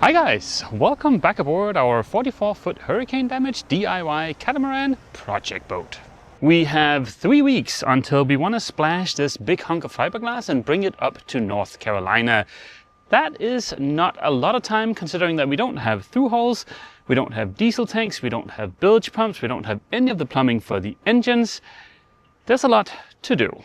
Hi guys, welcome back aboard our 44-foot hurricane damage DIY catamaran project boat. We have 3 weeks until we want to splash this big hunk of fiberglass and bring it up to North Carolina. That is not a lot of time considering that we don't have through hulls, we don't have diesel tanks, we don't have bilge pumps, we don't have any of the plumbing for the engines. There's a lot to do.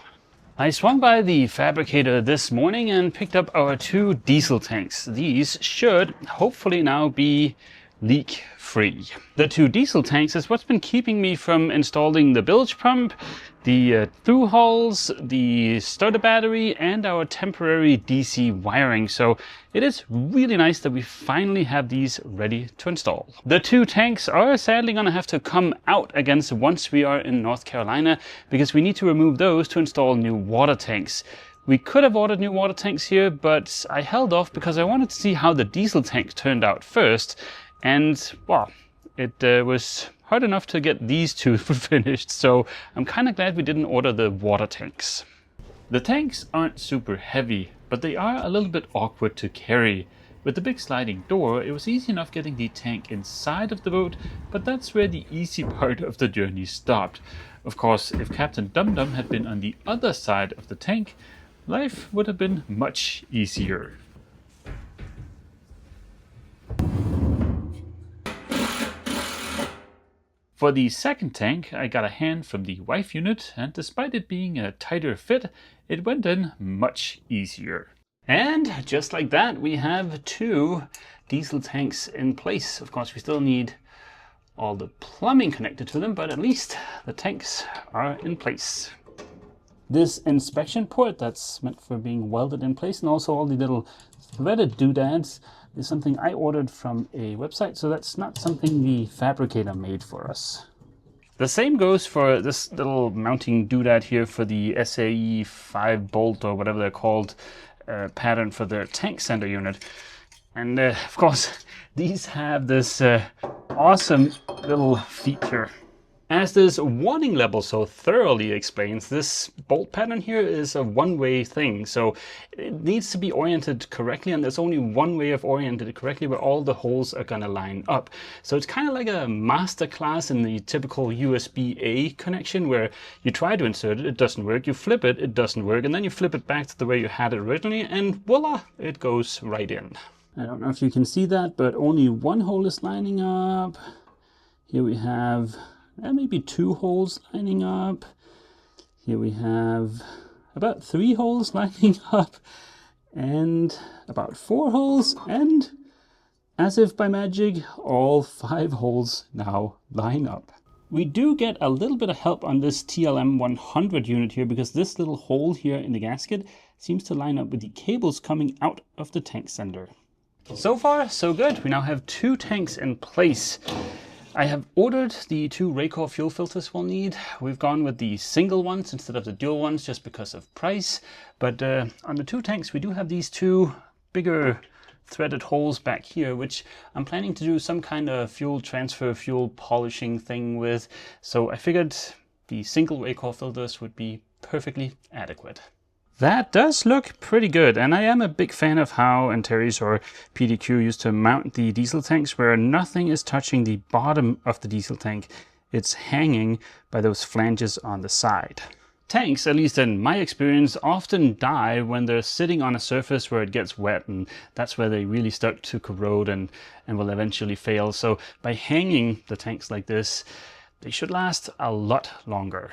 I swung by the fabricator this morning and picked up our 2 diesel tanks. These should hopefully now be leak-free. The 2 diesel tanks is what's been keeping me from installing the bilge pump, the through hulls, the starter battery, and our temporary DC wiring. So it is really nice that we finally have these ready to install. The 2 tanks are sadly going to have to come out again once we are in North Carolina, because we need to remove those to install new water tanks. We could have ordered new water tanks here, but I held off because I wanted to see how the diesel tank turned out first. And well, it was hard enough to get these 2 finished, so I'm kind of glad we didn't order the water tanks. The tanks aren't super heavy, but they are a little bit awkward to carry. With the big sliding door, it was easy enough getting the tank inside of the boat, but that's where the easy part of the journey stopped. Of course, if Captain Dum Dum had been on the other side of the tank, life would have been much easier. For the second tank, I got a hand from the wife unit, and despite it being a tighter fit, it went in much easier. And just like that, we have 2 diesel tanks in place. Of course, we still need all the plumbing connected to them, but at least the tanks are in place. This inspection port that's meant for being welded in place, and also all the little threaded doodads, is something I ordered from a website, so that's not something the fabricator made for us. The same goes for this little mounting doodad here for the SAE 5 bolt or whatever they're called pattern for the tank center unit. And of course, these have this awesome little feature. As this warning label so thoroughly explains, this bolt pattern here is a one-way thing, so it needs to be oriented correctly, and there's only one way of orienting it correctly where all the holes are going to line up. So it's kind of like a master class in the typical USB-A connection, where you try to insert it, it doesn't work, you flip it, it doesn't work, and then you flip it back to the way you had it originally, and voila, it goes right in. I don't know if you can see that, but only one hole is lining up. Here we have maybe 2 holes lining up. Here we have about 3 holes lining up, and about 4 holes, and as if by magic, all 5 holes now line up. We do get a little bit of help on this TLM 100 unit here, because this little hole here in the gasket seems to line up with the cables coming out of the tank center. So far, so good. We now have 2 tanks in place. I have ordered the 2 Raycor fuel filters we'll need. We've gone with the single ones instead of the dual ones just because of price. But on the 2 tanks, we do have these 2 bigger threaded holes back here, which I'm planning to do some kind of fuel transfer, fuel polishing thing with. So I figured the single Raycor filters would be perfectly adequate. That does look pretty good, and I am a big fan of how Antares or PDQ used to mount the diesel tanks, where nothing is touching the bottom of the diesel tank. It's hanging by those flanges on the side. Tanks, at least in my experience, often die when they're sitting on a surface where it gets wet, and that's where they really start to corrode and will eventually fail. So by hanging the tanks like this, they should last a lot longer.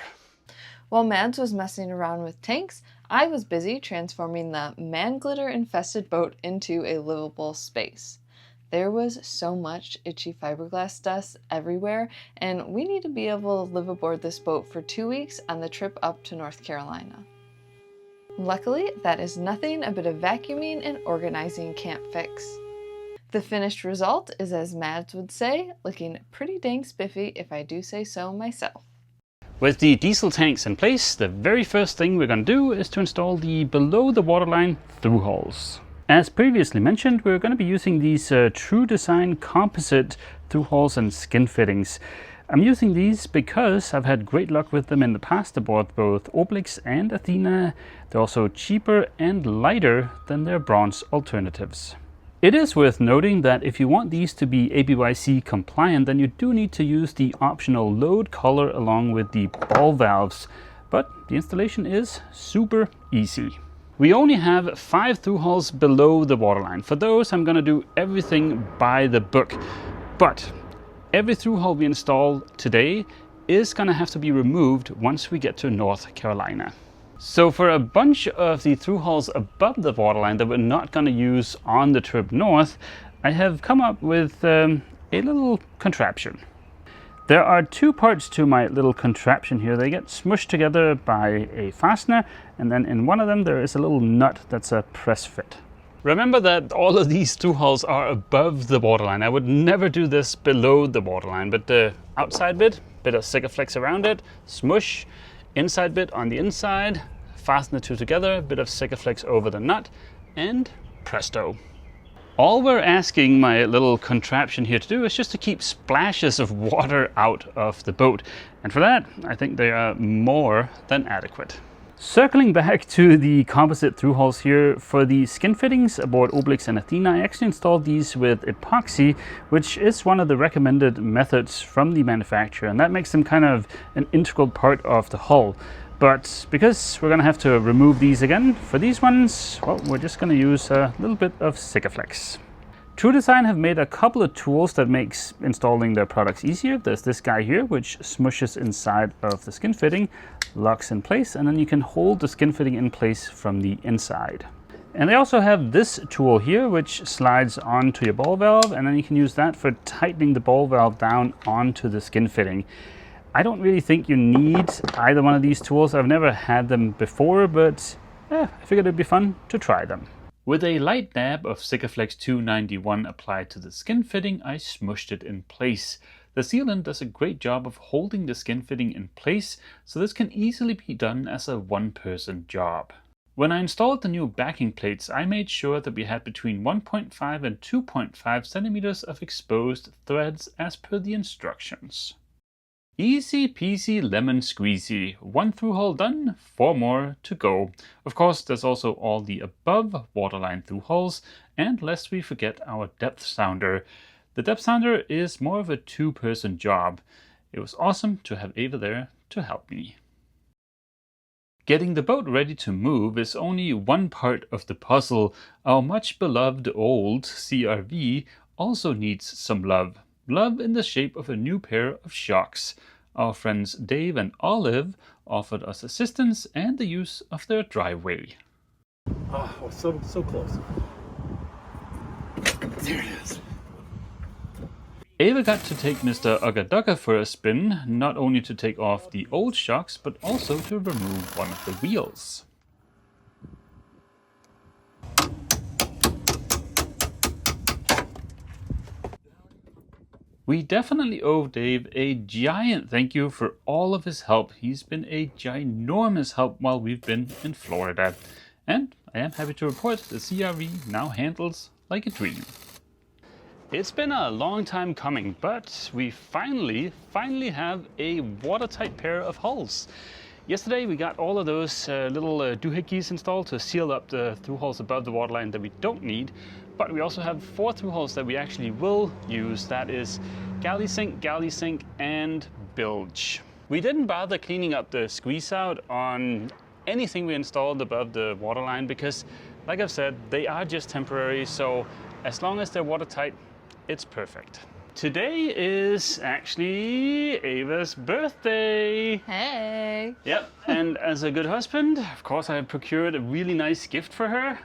While Mads was messing around with tanks, I was busy transforming the man-glitter-infested boat into a livable space. There was so much itchy fiberglass dust everywhere, and we need to be able to live aboard this boat for 2 weeks on the trip up to North Carolina. Luckily, that is nothing a bit of vacuuming and organizing can't fix. The finished result is, as Mads would say, looking pretty dang spiffy if I do say so myself. With the diesel tanks in place, the very first thing we're going to do is to install the below the waterline through hulls. As previously mentioned, we're going to be using these True Design composite through hulls and skin fittings. I'm using these because I've had great luck with them in the past aboard both Ep.630 and Athena. They're also cheaper and lighter than their bronze alternatives. It is worth noting that if you want these to be ABYC compliant, then you do need to use the optional load collar along with the ball valves, but the installation is super easy. We only have 5 through hulls below the waterline. For those, I'm going to do everything by the book, but every through hull we install today is going to have to be removed once we get to North Carolina. So for a bunch of the through hulls above the waterline that we're not going to use on the trip north, I have come up with a little contraption. There are 2 parts to my little contraption here. They get smushed together by a fastener, and then in one of them there is a little nut that's a press fit. Remember that all of these through hulls are above the waterline. I would never do this below the waterline, but the outside bit of Sikaflex around it, smush, inside bit on the inside, fasten the 2 together, bit of Sikaflex over the nut, and presto. All we're asking my little contraption here to do is just to keep splashes of water out of the boat. And for that, I think they are more than adequate. Circling back to the composite through hulls here, for the skin fittings aboard Obelix and Athena, I actually installed these with epoxy, which is one of the recommended methods from the manufacturer, and that makes them kind of an integral part of the hull. But because we're going to have to remove these again, for these ones, well, we're just going to use a little bit of Sikaflex. True Design have made a couple of tools that makes installing their products easier. There's this guy here, which smushes inside of the skin fitting, locks in place, and then you can hold the skin fitting in place from the inside. And they also have this tool here, which slides onto your ball valve, and then you can use that for tightening the ball valve down onto the skin fitting. I don't really think you need either one of these tools. I've never had them before, but I figured it'd be fun to try them. With a light dab of Sikaflex 291 applied to the skin fitting, I smushed it in place. The sealant does a great job of holding the skin fitting in place, so this can easily be done as a one-person job. When I installed the new backing plates, I made sure that we had between 1.5 and 2.5 centimeters of exposed threads as per the instructions. Easy peasy lemon squeezy. 1 through hull done, 4 more to go. Of course, there's also all the above waterline through hulls, and lest we forget our depth sounder. The depth sounder is more of a 2-person job. It was awesome to have Ava there to help me. Getting the boat ready to move is only one part of the puzzle. Our much beloved old CRV also needs some love. Love in the shape of a new pair of shocks. Our friends Dave and Olive offered us assistance and the use of their driveway. Oh, we're so close. There it is. Ava got to take Mr. Ugga Dugga for a spin, not only to take off the old shocks, but also to remove one of the wheels. We definitely owe Dave a giant thank you for all of his help. He's been a ginormous help while we've been in Florida. And I am happy to report the CRV now handles like a dream. It's been a long time coming, but we finally have a watertight pair of hulls. Yesterday we got all of those little doohickeys installed to seal up the through hulls above the waterline that we don't need. But we also have 4 through hulls that we actually will use. That is galley sink, and bilge. We didn't bother cleaning up the squeeze out on anything we installed above the waterline because, like I've said, they are just temporary. So as long as they're watertight, it's perfect. Today is actually Ava's birthday. Hey. Yep, and as a good husband, of course, I have procured a really nice gift for her.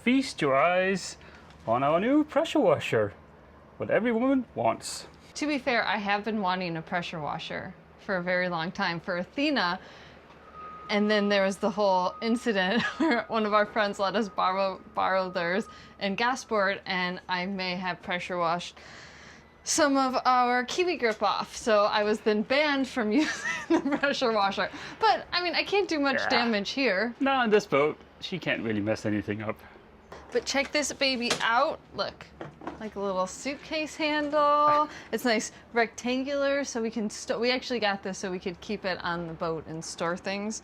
Feast your eyes on our new pressure washer. What every woman wants. To be fair, I have been wanting a pressure washer for a very long time for Athena. And then there was the whole incident where one of our friends let us borrow theirs in Gasport, and I may have pressure washed some of our Kiwi grip off. So I was then banned from using the pressure washer. But I mean, I can't do much damage here. No, on this boat, she can't really mess anything up. But check this baby out. Look, like a little suitcase handle. It's nice rectangular, so we can we actually got this so we could keep it on the boat and store things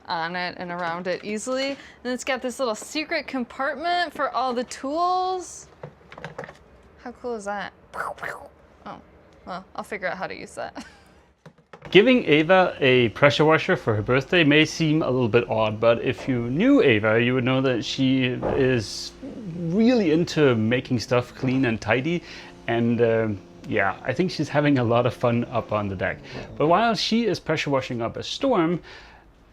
on it and around it easily. And it's got this little secret compartment for all the tools. How cool is that? Oh, well, I'll figure out how to use that. Giving Ava a pressure washer for her birthday may seem a little bit odd, but if you knew Ava, you would know that she is really into making stuff clean and tidy. And yeah, I think she's having a lot of fun up on the deck. But while she is pressure washing up a storm,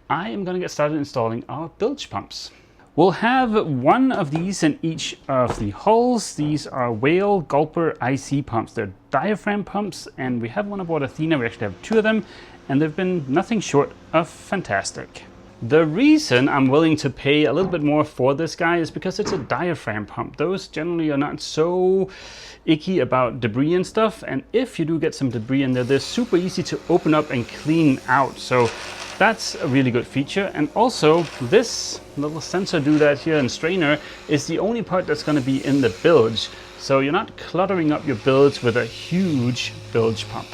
I am going to get started installing our bilge pumps. We'll have one of these in each of the hulls. These are Whale Gulper IC pumps. They're diaphragm pumps, and we have one aboard Athena. We actually have two of them, and they've been nothing short of fantastic. The reason I'm willing to pay a little bit more for this guy is because it's a diaphragm pump. Those generally are not so icky about debris and stuff, and if you do get some debris in there, they're super easy to open up and clean out. So that's a really good feature. And also this little sensor doodad here and strainer is the only part that's going to be in the bilge. So you're not cluttering up your bilge with a huge bilge pump.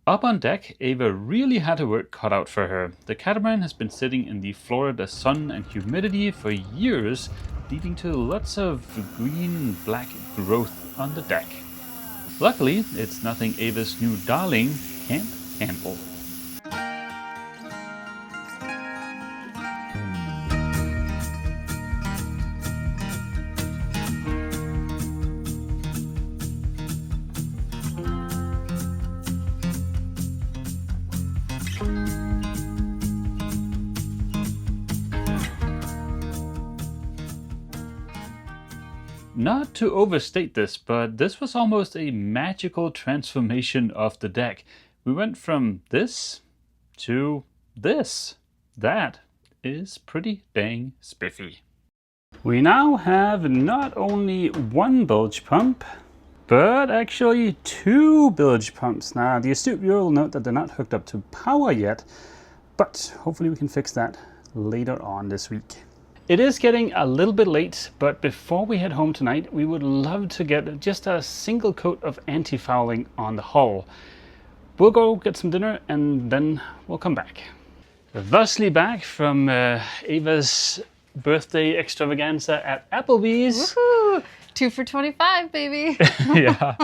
Up on deck, Ava really had her work cut out for her. The catamaran has been sitting in the Florida sun and humidity for years, leading to lots of green and black growth on the deck. Luckily, it's nothing Ava's new darling can't handle. Not to overstate this, but this was almost a magical transformation of the deck. We went from this to this. That is pretty dang spiffy. We now have not only one bilge pump, but actually two bilge pumps. Now, the astute viewer will note that they're not hooked up to power yet, but hopefully we can fix that later on this week. It is getting a little bit late, but before we head home tonight, we would love to get just a single coat of anti-fouling on the hull. We'll go get some dinner and then we'll come back. Thusly back from Ava's birthday extravaganza at Applebee's. Woohoo! 2 for $25, baby. Yeah.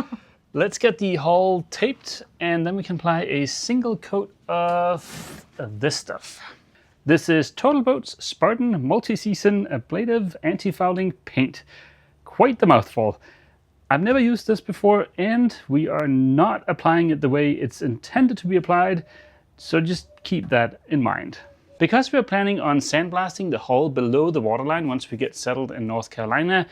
Let's get the hull taped and then we can apply a single coat of this stuff. This is TotalBoat's Spartan Multi-Season Ablative Anti-Fouling Paint. Quite the mouthful. I've never used this before and we are not applying it the way it's intended to be applied, so just keep that in mind. Because we're planning on sandblasting the hull below the waterline once we get settled in North Carolina,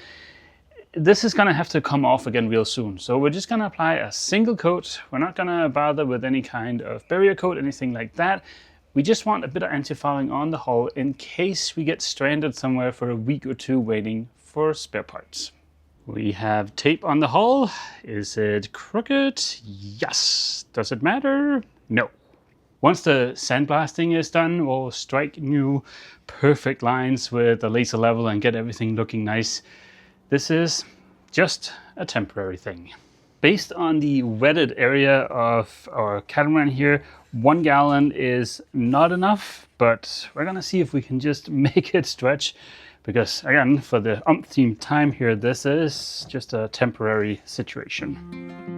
this is going to have to come off again real soon. So we're just going to apply a single coat. We're not going to bother with any kind of barrier coat, anything like that. We just want a bit of anti-fouling on the hull in case we get stranded somewhere for a week or two waiting for spare parts. We have tape on the hull. Is it crooked? Yes. Does it matter? No. Once the sandblasting is done, we'll strike new perfect lines with a laser level and get everything looking nice. This is just a temporary thing. Based on the wetted area of our catamaran here, 1 gallon is not enough, but we're gonna see if we can just make it stretch because again, for the umpteenth time here, this is just a temporary situation.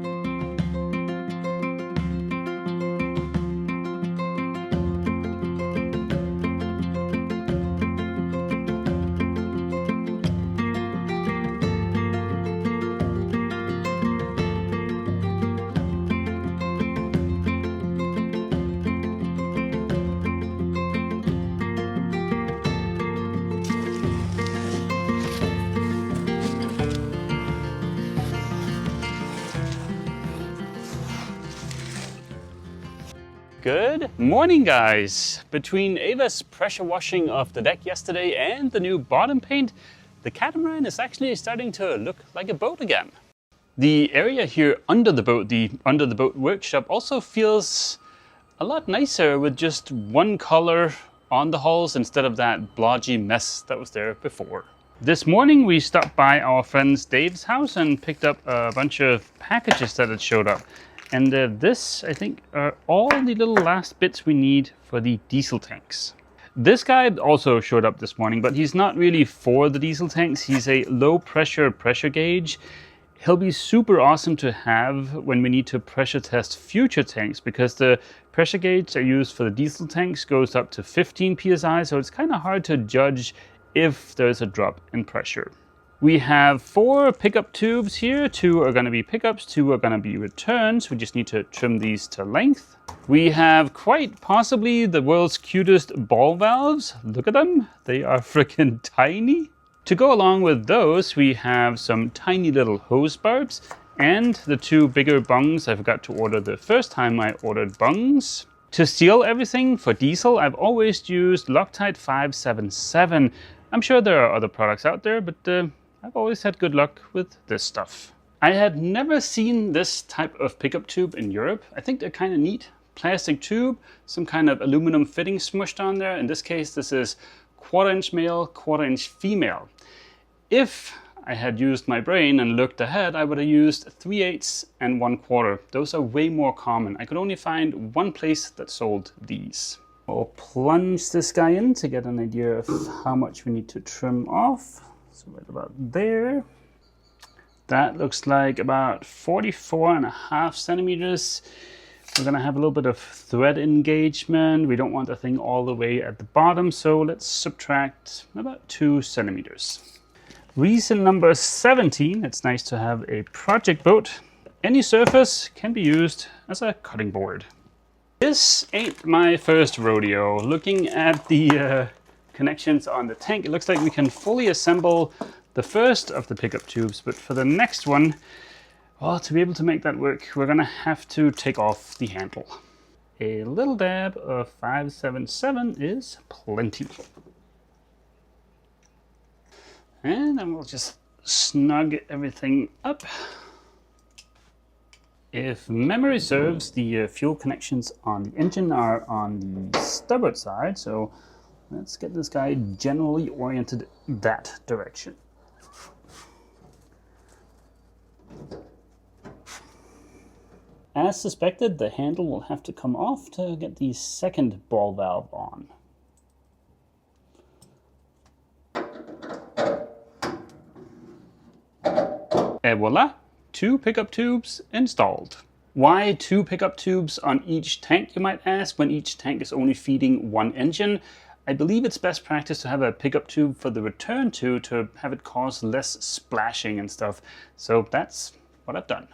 Good morning, guys. Between Ava's pressure washing of the deck yesterday and the new bottom paint, the catamaran is actually starting to look like a boat again. The area here under the boat, the under the boat workshop, also feels a lot nicer with just one color on the hulls instead of that blotchy mess that was there before. This morning we stopped by our friend Dave's house and picked up a bunch of packages that had showed up. And this, I think, are all the little last bits we need for the diesel tanks. This guy also showed up this morning, but he's not really for the diesel tanks. He's a low pressure gauge. He'll be super awesome to have when we need to pressure test future tanks, because the pressure gauge I use for the diesel tanks goes up to 15 psi, so it's kind of hard to judge if there's a drop in pressure. We have 4 pickup tubes here. 2 are going to be pickups, 2 are going to be returns. We just need to trim these to length. We have quite possibly the world's cutest ball valves. Look at them. They are freaking tiny. To go along with those, we have some tiny little hose barbs and the 2 bigger bungs I forgot to order the first time I ordered bungs. To seal everything for diesel, I've always used Loctite 577. I'm sure there are other products out there, but I've always had good luck with this stuff. I had never seen this type of pickup tube in Europe. I think they're kind of neat. Plastic tube, some kind of aluminum fitting smushed on there. In this case, this is 1/4 inch male, 1/4 inch female. If I had used my brain and looked ahead, I would have used 3/8 and 1/4. Those are way more common. I could only find one place that sold these. We'll plunge this guy in to get an idea of how much we need to trim off. So right about there. That looks like about 44.5 centimeters. We're gonna have a little bit of thread engagement. We don't want the thing all the way at the bottom, so let's subtract about 2 centimeters. Reason number 17, it's nice to have a project boat. Any surface can be used as a cutting board. This ain't my first rodeo. Looking at the connections on the tank, it looks like we can fully assemble the first of the pickup tubes, but for the next one, well, to be able to make that work, we're gonna have to take off the handle. A little dab of 577 is plenty. And then we'll just snug everything up. If memory serves, the fuel connections on the engine are on the starboard side, so let's get this guy generally oriented that direction. As suspected, the handle will have to come off to get the second ball valve on. Et voila! 2 pickup tubes installed. Why 2 pickup tubes on each tank, you might ask, when each tank is only feeding 1 engine? I believe it's best practice to have a pickup tube for the return to have it cause less splashing and stuff. So that's what I've done.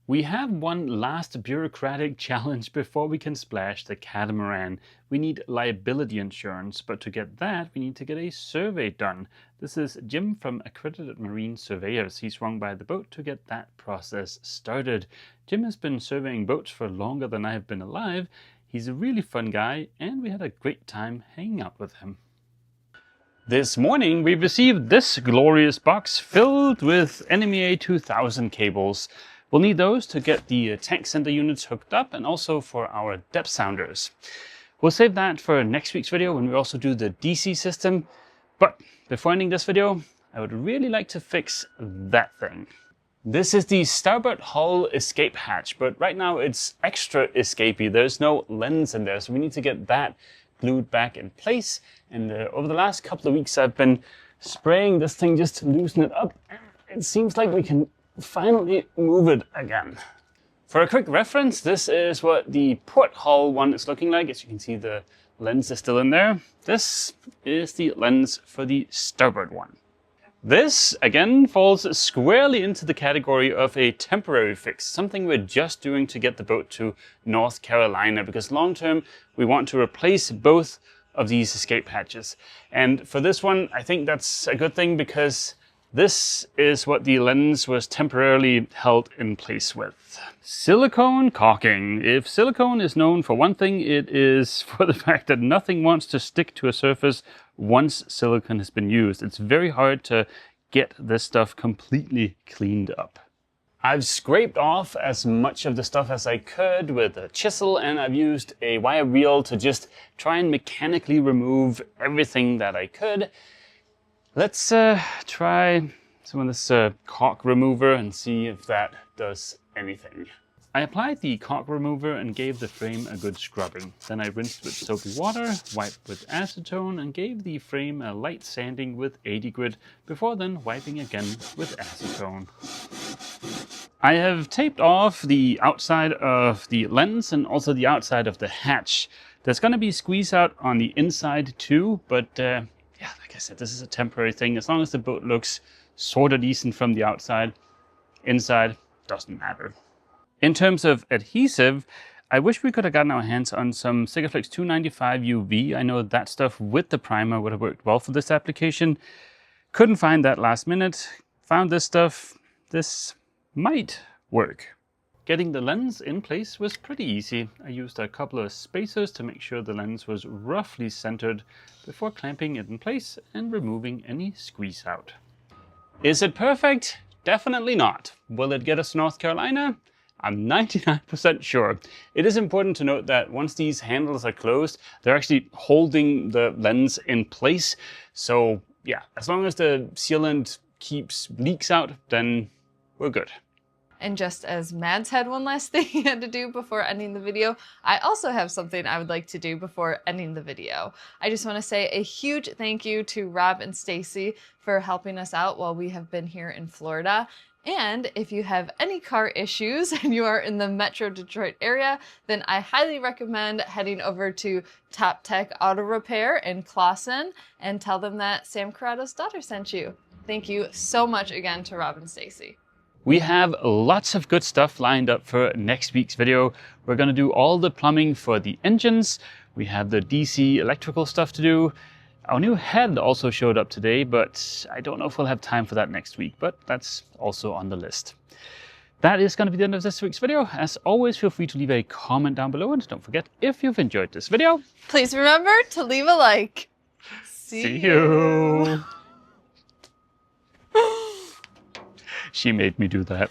We have one last bureaucratic challenge before we can splash the catamaran. We need liability insurance, but to get that, we need to get a survey done. This is Jim from Accredited Marine Surveyors. He's swung by the boat to get that process started. Jim has been surveying boats for longer than I have been alive. He's a really fun guy, and we had a great time hanging out with him. This morning, we received this glorious box filled with NMEA 2000 cables. We'll need those to get the tank center units hooked up and also for our depth sounders. We'll save that for next week's video when we also do the DC system. But before ending this video, I would really like to fix that thing. This is the starboard hull escape hatch, but right now it's extra escapey. There's no lens in there, so we need to get that glued back in place. And over the last couple of weeks, I've been spraying this thing just to loosen it up. It seems like we can finally move it again. For a quick reference, this is what the port hull one is looking like. As you can see, the lens is still in there. This is the lens for the starboard one. This, again, falls squarely into the category of a temporary fix, something we're just doing to get the boat to North Carolina, because long term, we want to replace both of these escape hatches. And for this one, I think that's a good thing, because this is what the lens was temporarily held in place with. Silicone caulking. If silicone is known for one thing, it is for the fact that nothing wants to stick to a surface once silicone has been used. It's very hard to get this stuff completely cleaned up. I've scraped off as much of the stuff as I could with a chisel, and I've used a wire wheel to just try and mechanically remove everything that I could. Let's try some of this caulk remover and see if that does anything. I applied the caulk remover and gave the frame a good scrubbing. Then I rinsed with soapy water, wiped with acetone, and gave the frame a light sanding with 80 grit before then wiping again with acetone. I have taped off the outside of the lens and also the outside of the hatch. There's going to be squeeze out on the inside too, but yeah, like I said, this is a temporary thing. As long as the boat looks sort of decent from the outside, inside doesn't matter. In terms of adhesive, I wish we could have gotten our hands on some Sikaflex 295 UV. I know that stuff with the primer would have worked well for this application. Couldn't find that last minute. Found this stuff. This might work. Getting the lens in place was pretty easy. I used a couple of spacers to make sure the lens was roughly centered before clamping it in place and removing any squeeze out. Is it perfect? Definitely not. Will it get us to North Carolina? I'm 99% sure. It is important to note that once these handles are closed, they're actually holding the lens in place. So yeah, as long as the sealant keeps leaks out, then we're good. And just as Mads had one last thing he had to do before ending the video, I also have something I would like to do before ending the video. I just want to say a huge thank you to Rob and Stacy for helping us out while we have been here in Florida. And if you have any car issues and you are in the Metro Detroit area, then I highly recommend heading over to Top Tech Auto Repair in Clawson and tell them that Sam Corrado's daughter sent you. Thank you so much again to Rob and Stacy. We have lots of good stuff lined up for next week's video. We're going to do all the plumbing for the engines. We have the DC electrical stuff to do. Our new head also showed up today, but I don't know if we'll have time for that next week, but that's also on the list. That is going to be the end of this week's video. As always, feel free to leave a comment down below, and don't forget, if you've enjoyed this video, please remember to leave a like. See you. She made me do that.